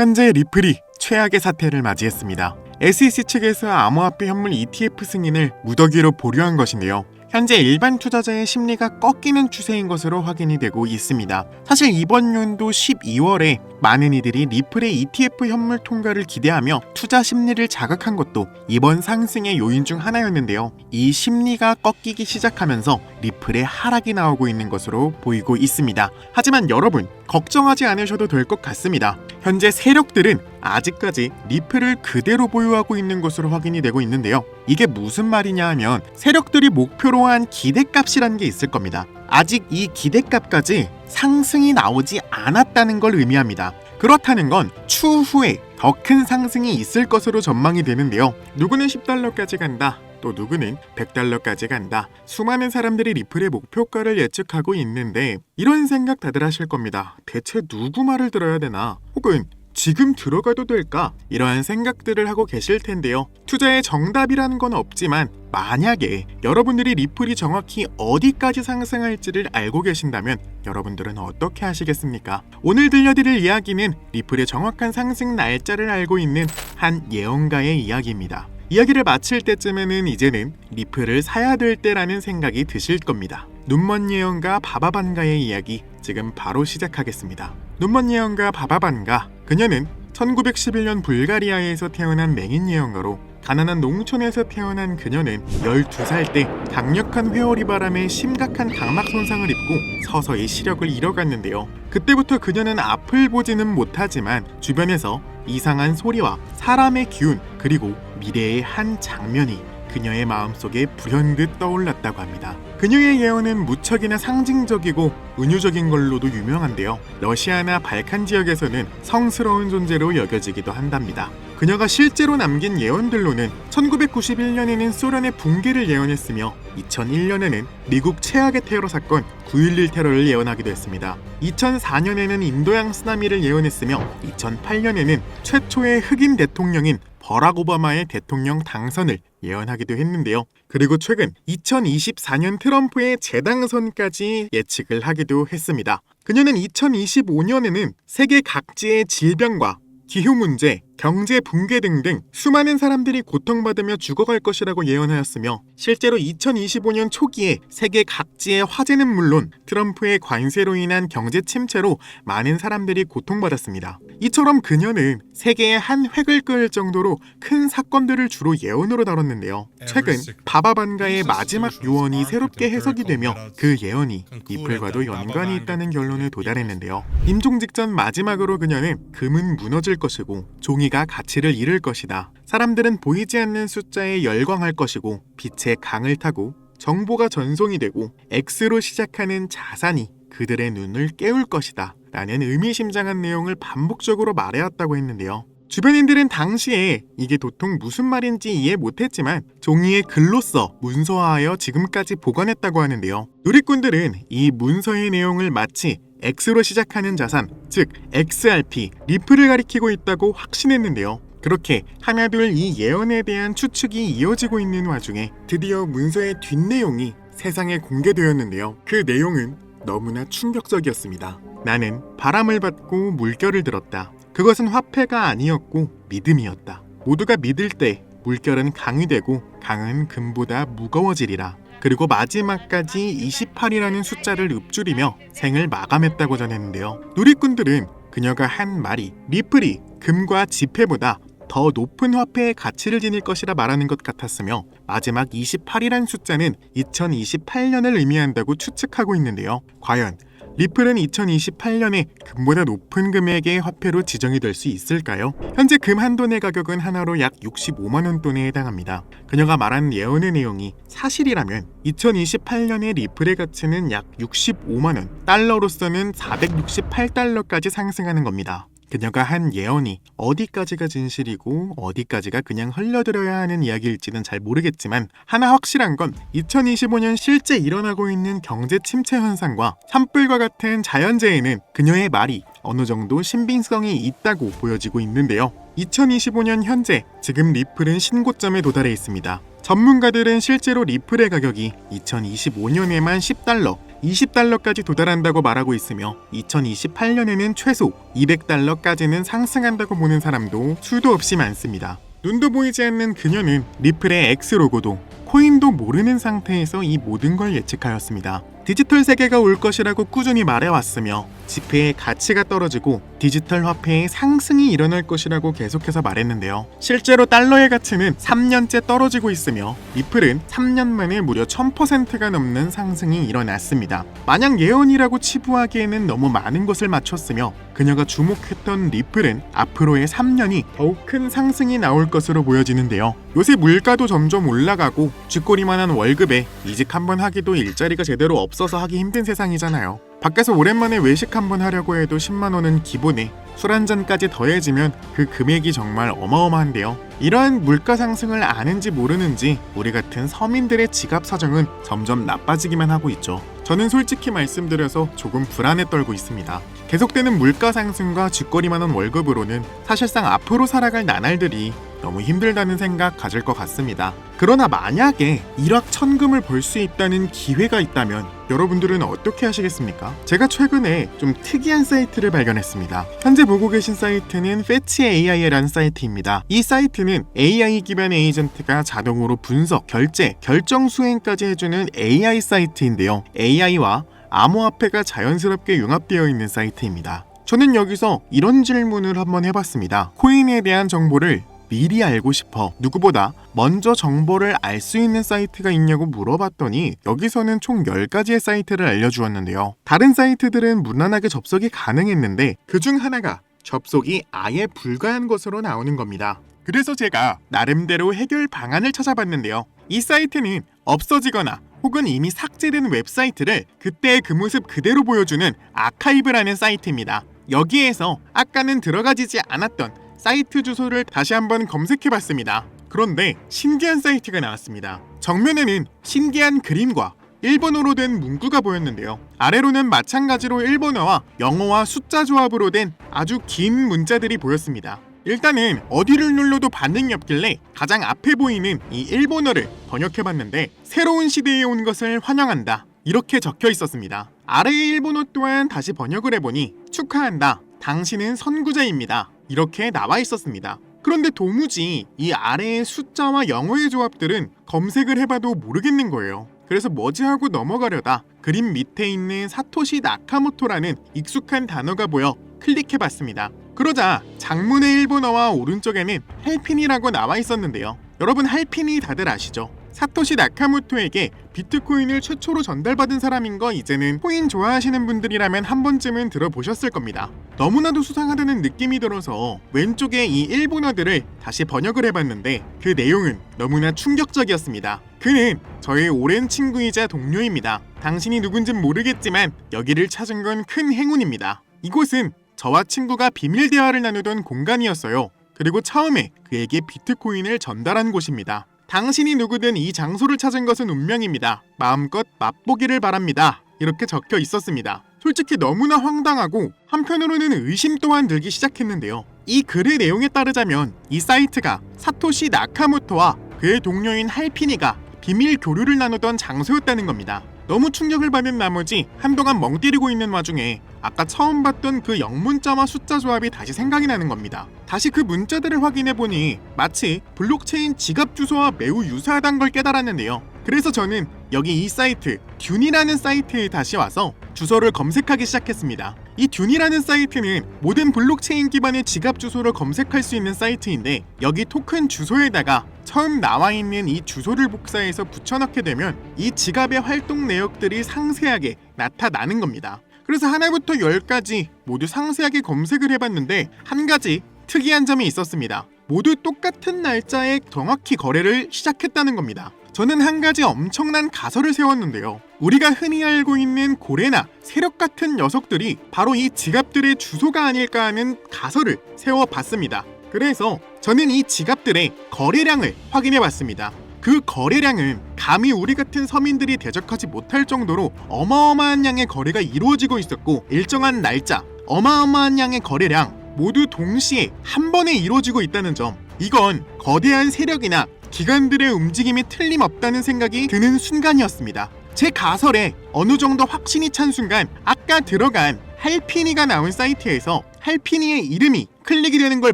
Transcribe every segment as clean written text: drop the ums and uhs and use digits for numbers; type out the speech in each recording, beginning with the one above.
현재 리플이 최악의 사태를 맞이했습니다. SEC 측에서 암호화폐 현물 ETF 승인을 무더기로 보류한 것인데요. 현재 일반 투자자의 심리가 꺾이는 추세인 것으로 확인이 되고 있습니다. 사실 이번 연도 12월에 많은 이들이 리플의 ETF 현물 통과를 기대하며 투자 심리를 자극한 것도 이번 상승의 요인 중 하나였는데요. 이 심리가 꺾이기 시작하면서 리플의 하락이 나오고 있는 것으로 보이고 있습니다. 하지만 여러분, 걱정하지 않으셔도 될 것 같습니다. 현재 세력들은 아직까지 리플을 그대로 보유하고 있는 것으로 확인이 되고 있는데요. 이게 무슨 말이냐 하면 세력들이 목표로 한 기대값이라는 게 있을 겁니다. 아직 이 기대값까지 상승이 나오지 않았다는 걸 의미합니다. 그렇다는 건 추후에 더 큰 상승이 있을 것으로 전망이 되는데요. 누구는 10달러까지 간다. 또 누구는 100달러까지 간다. 수많은 사람들이 리플의 목표가를 예측하고 있는데 이런 생각 다들 하실 겁니다. 대체 누구 말을 들어야 되나? 혹은 지금 들어가도 될까? 이러한 생각들을 하고 계실 텐데요. 투자의 정답이라는 건 없지만 만약에 여러분들이 리플이 정확히 어디까지 상승할지를 알고 계신다면 여러분들은 어떻게 하시겠습니까? 오늘 들려드릴 이야기는 리플의 정확한 상승 날짜를 알고 있는 한 예언가의 이야기입니다. 이야기를 마칠 때쯤에는 이제는 리플을 사야 될 때라는 생각이 드실 겁니다. 눈먼 예언가 바바반가의 이야기 지금 바로 시작하겠습니다. 눈먼 예언가 바바반가, 그녀는 1911년 불가리아에서 태어난 맹인 예언가로 가난한 농촌에서 태어난 그녀는 12살 때 강력한 회오리 바람에 심각한 각막 손상을 입고 서서히 시력을 잃어갔는데요. 그때부터 그녀는 앞을 보지는 못하지만 주변에서 이상한 소리와 사람의 기운 그리고 미래의 한 장면이 그녀의 마음속에 불현듯 떠올랐다고 합니다. 그녀의 예언은 무척이나 상징적이고 은유적인 걸로도 유명한데요. 러시아나 발칸 지역에서는 성스러운 존재로 여겨지기도 한답니다. 그녀가 실제로 남긴 예언들로는 1991년에는 소련의 붕괴를 예언했으며 2001년에는 미국 최악의 테러 사건 9.11 테러를 예언하기도 했습니다. 2004년에는 인도양 쓰나미를 예언했으며 2008년에는 최초의 흑인 대통령인 버락 오바마의 대통령 당선을 예언하기도 했는데요. 그리고 최근 2024년 트럼프의 재당선까지 예측을 하기도 했습니다. 그녀는 2025년에는 세계 각지의 질병과 기후 문제, 경제 붕괴 등등 수많은 사람들이 고통받으며 죽어갈 것이라고 예언하였으며 실제로 2025년 초기에 세계 각지의 화재는 물론 트럼프의 관세로 인한 경제 침체로 많은 사람들이 고통받았습니다. 이처럼 그녀는 세계의 한 획을 그을 정도로 큰 사건들을 주로 예언으로 다뤘는데요. 최근 바바반가의 마지막 유언이 새롭게 해석이 되며 그 예언이 리플과도 연관이 있다는 결론에 도달했는데요. 임종 직전 마지막으로 그녀는 금은 무너질 것이고 종이가 가치를 잃을 것이다. 사람들은 보이지 않는 숫자에 열광할 것이고 빛의 강을 타고 정보가 전송이 되고 X로 시작하는 자산이 그들의 눈을 깨울 것이다. 라는 의미심장한 내용을 반복적으로 말해왔다고 했는데요. 주변인들은 당시에 이게 도통 무슨 말인지 이해 못했지만 종이에 글로 써 문서화하여 지금까지 보관했다고 하는데요. 누리꾼들은 이 문서의 내용을 마치 X로 시작하는 자산, 즉 XRP, 리플을 가리키고 있다고 확신했는데요. 그렇게 하나둘 이 예언에 대한 추측이 이어지고 있는 와중에 드디어 문서의 뒷내용이 세상에 공개되었는데요. 그 내용은 너무나 충격적이었습니다. 나는 바람을 받고 물결을 들었다. 그것은 화폐가 아니었고 믿음이었다. 모두가 믿을 때 물결은 강이 되고 강은 금보다 무거워지리라. 그리고 마지막까지 28이라는 숫자를 읊조리며 생을 마감했다고 전했는데요. 누리꾼들은 그녀가 한 말이 리플이 금과 지폐보다 더 높은 화폐의 가치를 지닐 것이라 말하는 것 같았으며 마지막 28이란 숫자는 2028년을 의미한다고 추측하고 있는데요. 과연 리플은 2028년에 금보다 높은 금액의 화폐로 지정이 될 수 있을까요? 현재 금 한 돈의 가격은 하나로 약 65만원 돈에 해당합니다. 그녀가 말한 예언의 내용이 사실이라면 2028년의 리플의 가치는 약 65만원, 달러로서는 468달러까지 상승하는 겁니다. 그녀가 한 예언이 어디까지가 진실이고 어디까지가 그냥 흘려들어야 하는 이야기일지는 잘 모르겠지만 하나 확실한 건 2025년 실제 일어나고 있는 경제 침체 현상과 산불과 같은 자연재해는 그녀의 말이 어느 정도 신빙성이 있다고 보여지고 있는데요. 2025년 현재 지금 리플은 신고점에 도달해 있습니다. 전문가들은 실제로 리플의 가격이 2025년에만 $10, 20달러까지 도달한다고 말하고 있으며 2028년에는 최소 200달러까지는 상승한다고 보는 사람도 수도 없이 많습니다. 눈도 보이지 않는 그녀는 리플의 X 로고도 코인도 모르는 상태에서 이 모든 걸 예측하였습니다. 디지털 세계가 올 것이라고 꾸준히 말해왔으며 지폐의 가치가 떨어지고 디지털 화폐의 상승이 일어날 것이라고 계속해서 말했는데요. 실제로 달러의 가치는 3년째 떨어지고 있으며 리플은 3년 만에 무려 1000%가 넘는 상승이 일어났습니다. 마냥 예언이라고 치부하기에는 너무 많은 것을 맞췄으며 그녀가 주목했던 리플은 앞으로의 3년이 더욱 큰 상승이 나올 것으로 보여지는데요. 요새 물가도 점점 올라가고 쥐꼬리만한 월급에 이직 한번 하기도 일자리가 제대로 없어서 하기 힘든 세상이잖아요. 밖에서 오랜만에 외식 한번 하려고 해도 10만 원은 기본에 술 한 잔까지 더해지면 그 금액이 정말 어마어마한데요. 이러한 물가 상승을 아는지 모르는지 우리 같은 서민들의 지갑 사정은 점점 나빠지기만 하고 있죠. 저는 솔직히 말씀드려서 조금 불안에 떨고 있습니다. 계속되는 물가 상승과 쥐꼬리만한 월급으로는 사실상 앞으로 살아갈 나날들이 너무 힘들다는 생각 가질 것 같습니다. 그러나 만약에 일확천금을 벌 수 있다는 기회가 있다면 여러분들은 어떻게 하시겠습니까? 제가 최근에 좀 특이한 사이트를 발견했습니다. 현재 보고 계신 사이트는 fetchAI라는 사이트입니다. 이 사이트는 AI 기반 에이전트가 자동으로 분석, 결제, 결정 수행까지 해주는 AI 사이트인데요. AI와 암호화폐가 자연스럽게 융합되어 있는 사이트입니다. 저는 여기서 이런 질문을 한번 해봤습니다. 코인에 대한 정보를 미리 알고 싶어 누구보다 먼저 정보를 알 수 있는 사이트가 있냐고 물어봤더니 여기서는 총 10가지의 사이트를 알려주었는데요. 다른 사이트들은 무난하게 접속이 가능했는데 그중 하나가 접속이 아예 불가한 것으로 나오는 겁니다. 그래서 제가 나름대로 해결 방안을 찾아봤는데요. 이 사이트는 없어지거나 혹은 이미 삭제된 웹사이트를 그때의 그 모습 그대로 보여주는 아카이브라는 사이트입니다. 여기에서 아까는 들어가지지 않았던 사이트 주소를 다시 한번 검색해봤습니다. 그런데 신기한 사이트가 나왔습니다. 정면에는 신기한 그림과 일본어로 된 문구가 보였는데요. 아래로는 마찬가지로 일본어와 영어와 숫자 조합으로 된 아주 긴 문자들이 보였습니다. 일단은 어디를 눌러도 반응이 없길래 가장 앞에 보이는 이 일본어를 번역해봤는데 새로운 시대에 온 것을 환영한다 이렇게 적혀 있었습니다. 아래의 일본어 또한 다시 번역을 해보니 축하한다. 당신은 선구자입니다. 이렇게 나와 있었습니다. 그런데 도무지 이 아래의 숫자와 영어의 조합들은 검색을 해봐도 모르겠는 거예요. 그래서 뭐지 하고 넘어가려다 그림 밑에 있는 사토시 나카모토라는 익숙한 단어가 보여 클릭해봤습니다. 그러자 장문의 일본어와 오른쪽에는 할핀이라고 나와 있었는데요. 여러분 할핀이 다들 아시죠? 사토시 나카모토에게 비트코인을 최초로 전달받은 사람인 거 이제는 코인 좋아하시는 분들이라면 한 번쯤은 들어보셨을 겁니다. 너무나도 수상하다는 느낌이 들어서 왼쪽에 이 일본어들을 다시 번역을 해봤는데 그 내용은 너무나 충격적이었습니다. 그는 저의 오랜 친구이자 동료입니다. 당신이 누군진 모르겠지만 여기를 찾은 건 큰 행운입니다. 이곳은 저와 친구가 비밀 대화를 나누던 공간이었어요. 그리고 처음에 그에게 비트코인을 전달한 곳입니다. 당신이 누구든 이 장소를 찾은 것은 운명입니다. 마음껏 맛보기를 바랍니다. 이렇게 적혀 있었습니다. 솔직히 너무나 황당하고 한편으로는 의심 또한 들기 시작했는데요. 이 글의 내용에 따르자면 이 사이트가 사토시 나카모토와 그의 동료인 할피니가 비밀 교류를 나누던 장소였다는 겁니다. 너무 충격을 받은 나머지 한동안 멍 때리고 있는 와중에 아까 처음 봤던 그 영문자와 숫자 조합이 다시 생각이 나는 겁니다. 다시 그 문자들을 확인해보니 마치 블록체인 지갑 주소와 매우 유사하다는 걸 깨달았는데요. 그래서 저는 여기 이 사이트 듄이라는 사이트에 다시 와서 주소를 검색하기 시작했습니다. 이 듄이라는 사이트는 모든 블록체인 기반의 지갑 주소를 검색할 수 있는 사이트인데 여기 토큰 주소에다가 처음 나와 있는 이 주소를 복사해서 붙여넣게 되면 이 지갑의 활동 내역들이 상세하게 나타나는 겁니다. 그래서 하나부터 10까지 모두 상세하게 검색을 해봤는데 한 가지 특이한 점이 있었습니다. 모두 똑같은 날짜에 정확히 거래를 시작했다는 겁니다. 저는 한 가지 엄청난 가설을 세웠는데요. 우리가 흔히 알고 있는 고래나 세력 같은 녀석들이 바로 이 지갑들의 주소가 아닐까 하는 가설을 세워봤습니다. 그래서 저는 이 지갑들의 거래량을 확인해봤습니다. 그 거래량은 감히 우리 같은 서민들이 대적하지 못할 정도로 어마어마한 양의 거래가 이루어지고 있었고 일정한 날짜, 어마어마한 양의 거래량 모두 동시에 한 번에 이루어지고 있다는 점, 이건 거대한 세력이나 기관들의 움직임이 틀림없다는 생각이 드는 순간이었습니다. 제 가설에 어느 정도 확신이 찬 순간 아까 들어간 할피니가 나온 사이트에서 할피니의 이름이 클릭이 되는 걸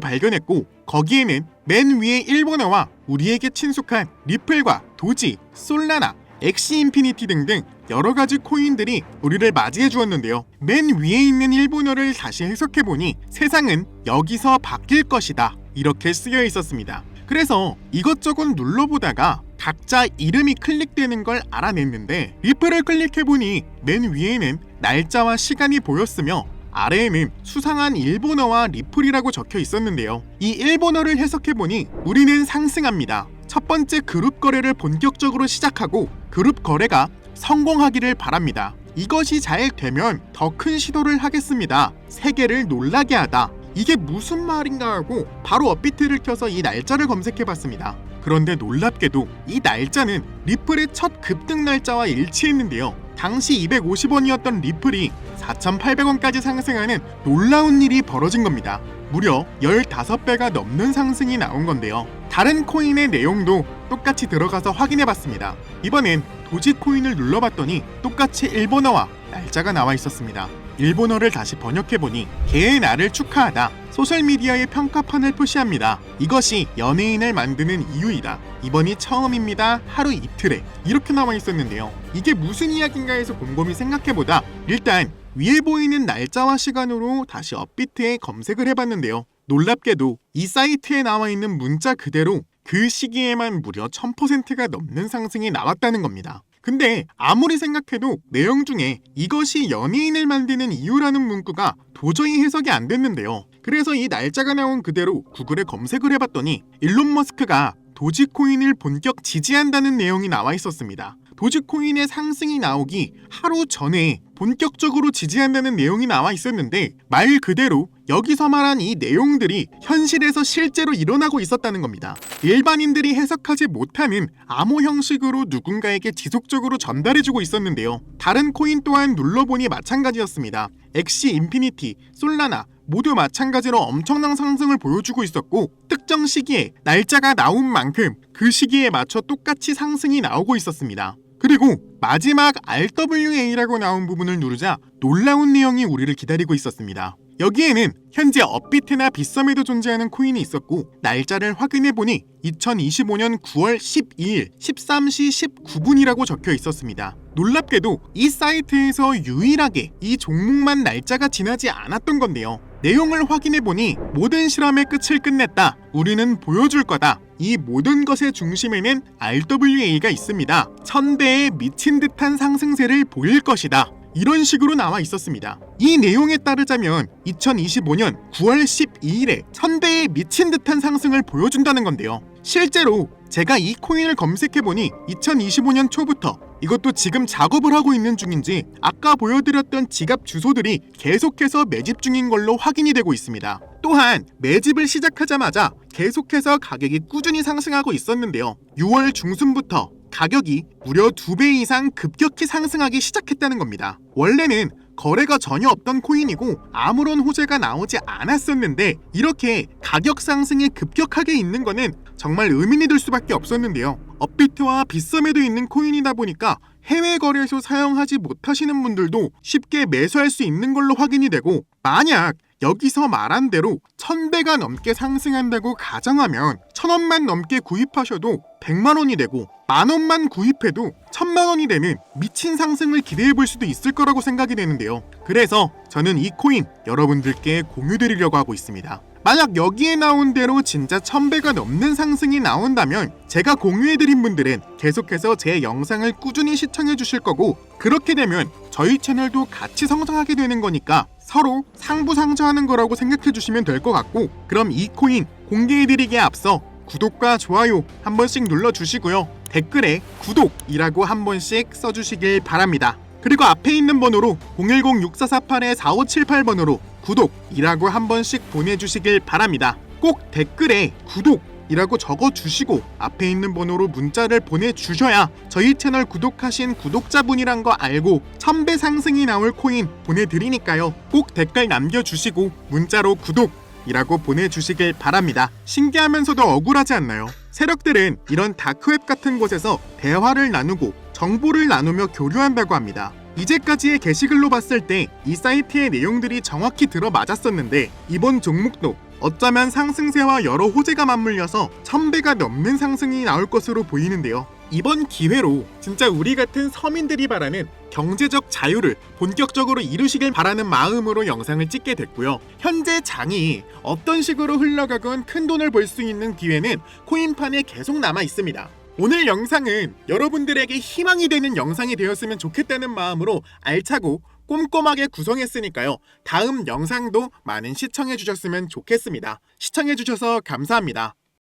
발견했고, 거기에는 맨 위에 일본어와 우리에게 친숙한 리플과 도지, 솔라나, 엑시 인피니티 등등 여러가지 코인들이 우리를 맞이해 주었는데요. 맨 위에 있는 일본어를 다시 해석해보니 세상은 여기서 바뀔 것이다, 이렇게 쓰여 있었습니다. 그래서 이것저것 눌러보다가 각자 이름이 클릭되는 걸 알아냈는데, 리플을 클릭해보니 맨 위에는 날짜와 시간이 보였으며 아래에는 수상한 일본어와 리플이라고 적혀 있었는데요. 이 일본어를 해석해보니 우리는 상승합니다. 첫 번째 그룹 거래를 본격적으로 시작하고 그룹 거래가 성공하기를 바랍니다. 이것이 잘 되면 더 큰 시도를 하겠습니다. 세계를 놀라게 하다. 이게 무슨 말인가 하고 바로 업비트를 켜서 이 날짜를 검색해봤습니다. 그런데 놀랍게도 이 날짜는 리플의 첫 급등 날짜와 일치했는데요. 당시 250원이었던 리플이 4,800원까지 상승하는 놀라운 일이 벌어진 겁니다. 무려 15배가 넘는 상승이 나온 건데요. 다른 코인의 내용도 똑같이 들어가서 확인해봤습니다. 이번엔 도지코인을 눌러봤더니 똑같이 일본어와 날짜가 나와 있었습니다. 일본어를 다시 번역해보니 개의 날을 축하하다. 소셜미디어의 평가판을 표시합니다. 이것이 연예인을 만드는 이유이다. 이번이 처음입니다. 하루 이틀에. 이렇게 나와 있었는데요. 이게 무슨 이야기인가 해서 곰곰이 생각해보다 일단 위에 보이는 날짜와 시간으로 다시 업비트에 검색을 해봤는데요. 놀랍게도 이 사이트에 나와 있는 문자 그대로 그 시기에만 무려 1000%가 넘는 상승이 나왔다는 겁니다. 근데 아무리 생각해도 내용 중에 이것이 연예인을 만드는 이유라는 문구가 도저히 해석이 안 됐는데요. 그래서 이 날짜가 나온 그대로 구글에 검색을 해봤더니 일론 머스크가 도지코인을 본격 지지한다는 내용이 나와 있었습니다. 도지코인의 상승이 나오기 하루 전에 본격적으로 지지한다는 내용이 나와 있었는데, 말 그대로 여기서 말한 이 내용들이 현실에서 실제로 일어나고 있었다는 겁니다. 일반인들이 해석하지 못하는 암호 형식으로 누군가에게 지속적으로 전달해주고 있었는데요. 다른 코인 또한 눌러보니 마찬가지였습니다. 엑시 인피니티, 솔라나 모두 마찬가지로 엄청난 상승을 보여주고 있었고, 특정 시기에 날짜가 나온 만큼 그 시기에 맞춰 똑같이 상승이 나오고 있었습니다. 그리고 마지막 RWA라고 나온 부분을 누르자 놀라운 내용이 우리를 기다리고 있었습니다. 여기에는 현재 업비트나 빗썸에도 존재하는 코인이 있었고, 날짜를 확인해보니 2025년 9월 12일 13시 19분이라고 적혀 있었습니다. 놀랍게도 이 사이트에서 유일하게 이 종목만 날짜가 지나지 않았던 건데요. 내용을 확인해보니 모든 실험의 끝을 끝냈다. 우리는 보여줄 거다. 이 모든 것의 중심에는 RWA가 있습니다. 1000배의 미친 듯한 상승세를 보일 것이다. 이런 식으로 나와 있었습니다. 이 내용에 따르자면 2025년 9월 12일에 1000배의 미친 듯한 상승을 보여준다는 건데요. 실제로 제가 이 코인을 검색해보니 2025년 초부터, 이것도 지금 작업을 하고 있는 중인지 아까 보여드렸던 지갑 주소들이 계속해서 매집 중인 걸로 확인이 되고 있습니다. 또한 매집을 시작하자마자 계속해서 가격이 꾸준히 상승하고 있었는데요. 6월 중순부터 가격이 무려 2배 이상 급격히 상승하기 시작했다는 겁니다. 원래는 거래가 전혀 없던 코인이고 아무런 호재가 나오지 않았었는데, 이렇게 가격 상승이 급격하게 있는 거는 정말 의문이 들 수밖에 없었는데요. 업비트와 빗썸에도 있는 코인이다 보니까 해외 거래소 사용하지 못하시는 분들도 쉽게 매수할 수 있는 걸로 확인이 되고, 만약 여기서 말한 대로 1000배가 넘게 상승한다고 가정하면 1000원만 넘게 구입하셔도 100만원이 되고, 만원만 구입해도 1000만원이 되는 미친 상승을 기대해 볼 수도 있을 거라고 생각이 되는데요. 그래서 저는 이 코인 여러분들께 공유드리려고 하고 있습니다. 만약 여기에 나온 대로 진짜 1000배가 넘는 상승이 나온다면 제가 공유해드린 분들은 계속해서 제 영상을 꾸준히 시청해 주실 거고, 그렇게 되면 저희 채널도 같이 성장하게 되는 거니까 서로 상부상조하는 거라고 생각해 주시면 될 것 같고, 그럼 이 코인 공개해드리기에 앞서 구독과 좋아요 한 번씩 눌러주시고요. 댓글에 구독이라고 한 번씩 써주시길 바랍니다. 그리고 앞에 있는 번호로 010-6448-4578번으로 구독이라고 한 번씩 보내주시길 바랍니다. 꼭 댓글에 구독이라고 적어주시고 앞에 있는 번호로 문자를 보내주셔야 저희 채널 구독하신 구독자분이란 거 알고 1000배 상승이 나올 코인 보내드리니까요. 꼭 댓글 남겨주시고 문자로 구독이라고 보내주시길 바랍니다. 신기하면서도 억울하지 않나요? 세력들은 이런 다크웹 같은 곳에서 대화를 나누고 정보를 나누며 교류한다고 합니다. 이제까지의 게시글로 봤을 때 이 사이트의 내용들이 정확히 들어맞았었는데 이번 종목도 어쩌면 상승세와 여러 호재가 맞물려서 1000배가 넘는 상승이 나올 것으로 보이는데요. 이번 기회로 진짜 우리 같은 서민들이 바라는 경제적 자유를 본격적으로 이루시길 바라는 마음으로 영상을 찍게 됐고요. 현재 장이 어떤 식으로 흘러가건 큰 돈을 벌 수 있는 기회는 코인판에 계속 남아 있습니다. 오늘 영상은 여러분들에게 희망이 되는 영상이 되었으면 좋겠다는 마음으로 알차고 꼼꼼하게 구성했으니까요. 다음 영상도 많은 시청해 주셨으면 좋겠습니다. 시청해 주셔서 감사합니다.